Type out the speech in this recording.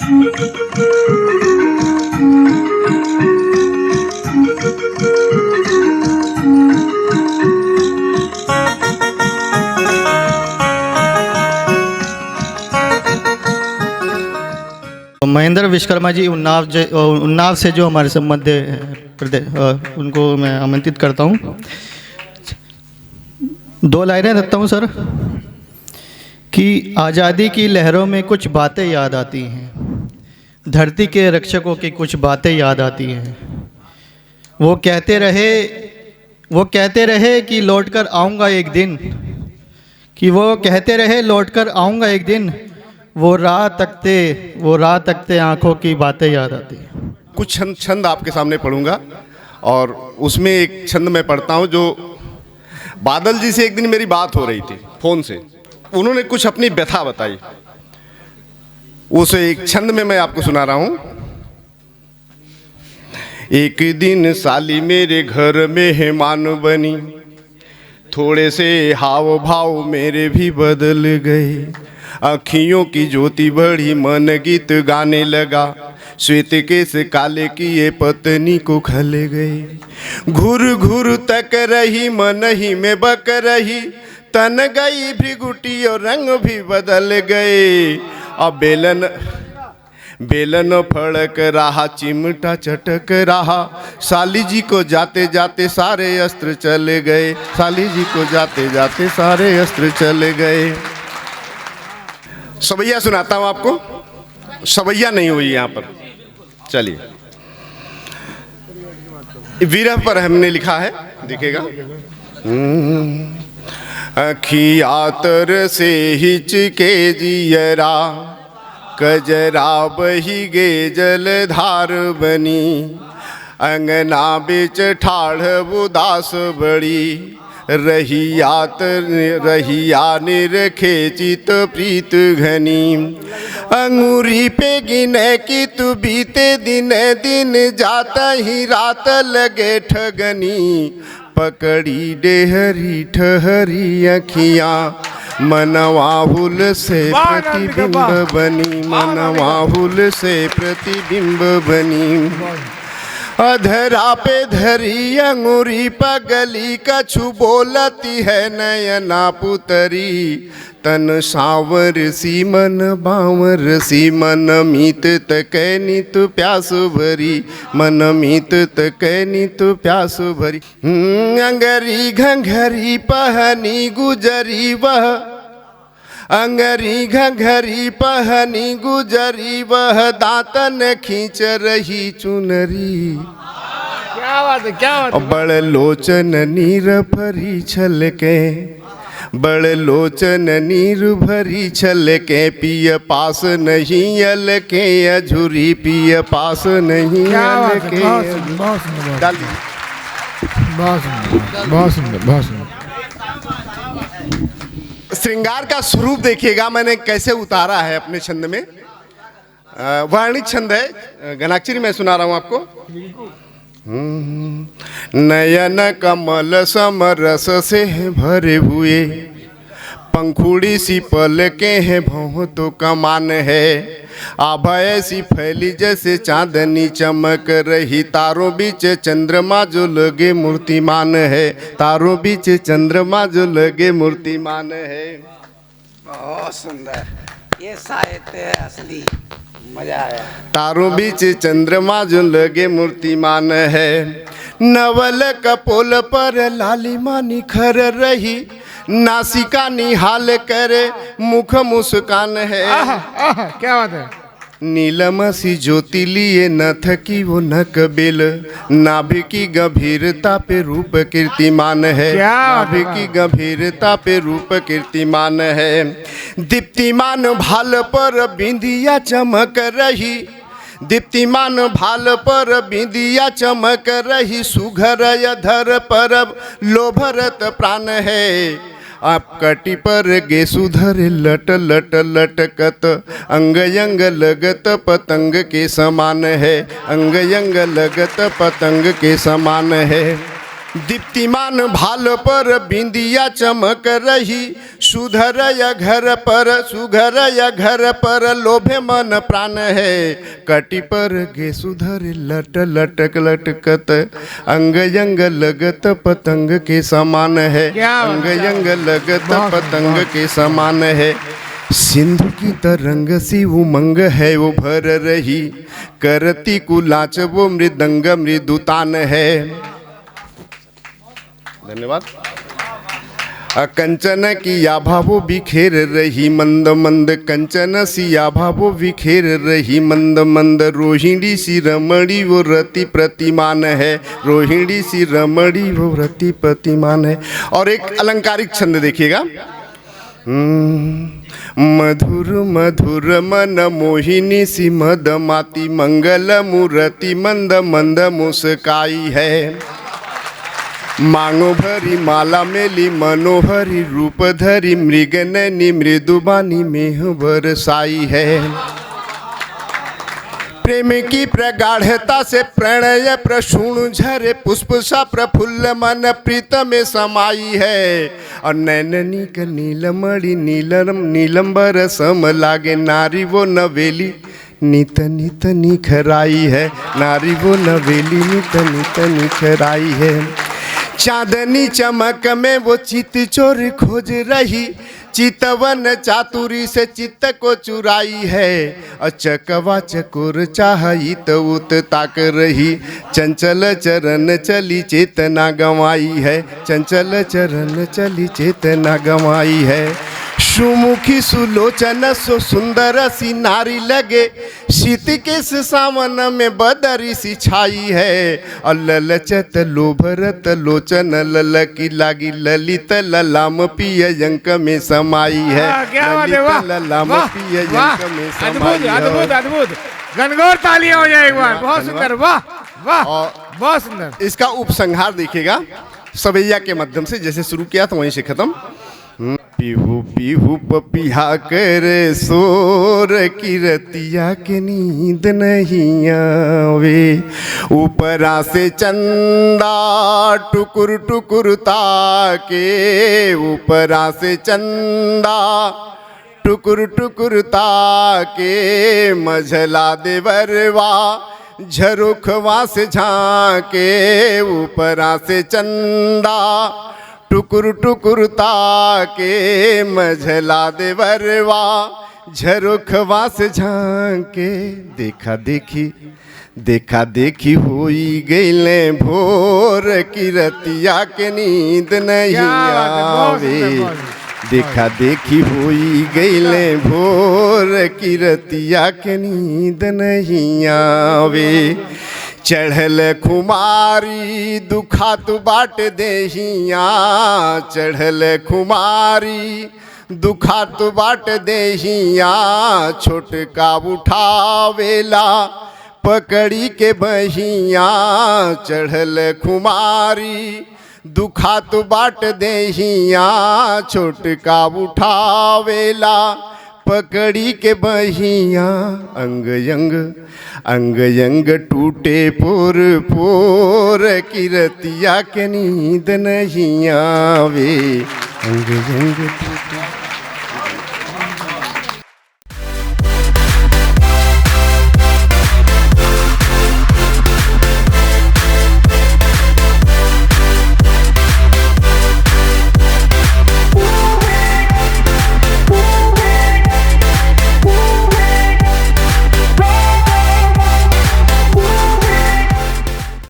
महेंद्र विश्वकर्मा जी उन्नाव से जो हमारे मध्य प्रदेश, उनको मैं आमंत्रित करता हूँ। 2 लाइनें देता हूँ सर। कि आज़ादी की लहरों में कुछ बातें याद आती हैं, धरती के रक्षकों की कुछ बातें याद आती हैं। वो कहते रहे कि लौटकर आऊँगा एक दिन, कि वो कहते रहे लौटकर आऊँगा एक दिन। वो राह तकते आंखों की बातें याद आती हैं। कुछ छंद आपके सामने पढ़ूंगा और उसमें एक छंद मैं पढ़ता हूं जो बादल जी से एक दिन मेरी बात हो रही थी फोन से, उन्होंने कुछ अपनी व्यथा बताई, उस एक छंद में मैं आपको सुना रहा हूं। एक दिन साली मेरे घर मेहमान बनी, थोड़े से हाव भाव मेरे भी बदल गए। अखियों की ज्योति बढ़ी, मन गीत गाने लगा, श्वेत केस काले किए पत्नी को खले गए। घुर घुर तक रही, मन ही में बक रही, तन गई भृगुटी और रंग भी बदल गए। अब बेलन फड़क रहा, चिमटा चटक रहा, साली जी को जाते जाते सारे अस्त्र चले गए। साली जी को जाते जाते सारे अस्त्र चले गए। सवैया सुनाता हूं आपको, सवैया नहीं हुई यहां पर। चलिए, विरह पर हमने लिखा है, दिखेगा। अखियातर से हिचके जियरा, कजरा बही गे जलधार बनी। अंगना बिच ठाढ़ उदास बड़ी, रहिया निरखे चित प्रीत घनी। अंगूरी पे गिने की तू बीते दिन दिन, जाता ही रात लगे ठगनी। पकड़ी डेहरी ठहरी अखियाँ, मनवाहुल से प्रतिबिंब बनी, मनवाहुल से प्रतिबिंब बनी। अधरा पे धरी अंगूरी पगली, कछु बोलती है नयना पुतरी। तन सावर सी मन बावर सी, मन मीत तकैनी तु प्यास भरी, मन मीत तकैनी तु प्यास भरी। अंगरी घंघरी पहनी गुजरी वह, अंगरी घंघरी पहनी गुजरी वह, दांतन खींच रही चुनरी। क्या बात है, क्या बात है। बड़ लोचन नीर भरी छलके, बड़ लोचन नीर भरी छलके, पिय पास नहीं अलके अझुरी, पिय पास नहीं अलके। बहुत सुंदर। श्रृंगार का स्वरूप देखिएगा मैंने कैसे उतारा है अपने छंद में। वर्णित छंद है, घनाक्षरी मैं सुना रहा हूं आपको। नयन कमल समरस से भरे हुए, पंखुड़ी सी पलके हैं भौं तो कमान है। आभा ऐसी फैली जैसे चांदनी चमक रही, तारों बीच चंद्रमा जो लगे मूर्तिमान है, तारों बीच चंद्रमा जो लगे मूर्तिमान है। बहुत सुंदर, ये साहित्य है असली, मजा आया। तारों बीच चंद्रमा जो लगे मूर्तिमान है। नवल कपोल पर लालिमा निखर रही, नासिका निहाल करे मुख मुस्कान है। क्या बात है। नीलम सी ज्योति लिए न थकी वो न कबिल, नाभि की गंभीरता पे रूप कीर्तिमान है। नाभि की गंभीरता पे रूप कीर्तिमान है। दीप्तिमान भाल पर बिंदिया चमक रही, दीप्तिमान भाल पर बिंदिया चमक रही। सुघर अधर पर लोभरत प्राण है। आप कटी पर गे सुधर लट लट लटकत, अंग यंग लगत पतंग के समान है, अंग यंग लगत पतंग के समान है। दीप्तिमान भाल पर बिंदिया चमक रही, सुधर या घर पर लोभे मन प्राण है, कटी पर गे सुधर लट लटक लटकत, अंग यंग लगत पतंग के समान है, अंग यंग लगत पतंग के समान है। सिंधु की तरंग सी उमंग है वो भर रही, करती कुलाच वो मृदंग मृदुतान है। धन्यवाद। कंचन की आभा वो बिखेर रही मंद मंद, कंचन सी आभा वो बिखेर रही मंद मंद, रोहिणी सी रमणी वो रति प्रतिमान है, रोहिणी सी रमणी वो रति प्रतिमान है। और एक अलंकारिक छंद देखिएगा, मधुर मधुर मन मोहिनी सी मदमाती, मंगल मूर्ति मंद मंद मुस्काई है, मांगो भरी माला मेली मनोहरी रूप धरी, मृग नैनी मृदुबानी मेह बरसाई है। प्रेम की प्रगाढ़ता से प्रणय प्रसूण झरे, पुष्प सा प्रफुल्ल मन प्रीत में समाई है, और नैननी का नीलमणि नीलंबर सम लागे, नारी वो नवेली नित नित निखराई है, नारी वो नवेली नित नित निखराई है। चांदनी चमक में वो चित चोर खोज रही, चितवन चातुरी से चित्त को चुराई है, अचकवा चकोर चाहित उत ताक रही, चंचल चरण चली चेतना गंवाई है, चंचल चरण चली चेतना गंवाई है। सुमुखी सुलोचन सो सुंदर सी नारी लगे, शीत के सावन में बदरी सी छाई है, और ललचत लोभरत लोचन ललकी लागी, ललित ललाम पिय यंक में समाई है, ललित ललाम पिय यंक में समाई है। अद्भुत अद्भुत, गनगौर तालियां हो जाए एक बार, बहुत सुंदर, वाह वाह बहुत सुंदर। इसका उपसंहार देखिएगा सवैया के माध्यम से, जैसे शुरू किया तो वहीं से खत्म। पीहू पीहू पपिया कर सोर की रतिया के नींद नहीं आवे, ऊपरा से चंदा टुकुर टुकुर ताके, ऊपरा से चंदा टुकुर टुकुर ताके, मझला देवरवा झरोखवा से झांके, ऊपरा से चंदा टुकुर टुकुर ताके, मझला देवरवा झरोखवा से झांके, देखा देखी होई गईले भोर की रतिया के नींद नहीं आवे, देखा देखी होई गईले भोर की रतिया के नींद नहीं आवे। चढ़ल खुमारी दुखात बाट देहिया, चढ़ल खुमारी दुखात बाट देहिया, छोटका उठावेला पकड़ी के बहिया, चढ़ल खुमारी दुखात बाट देहिया, छोटका उठावेला पकड़ी के बहिया, अंग यंग टूटे पोर पोर की रतिया के नींद नहीं आवे, अंग यंग टूटे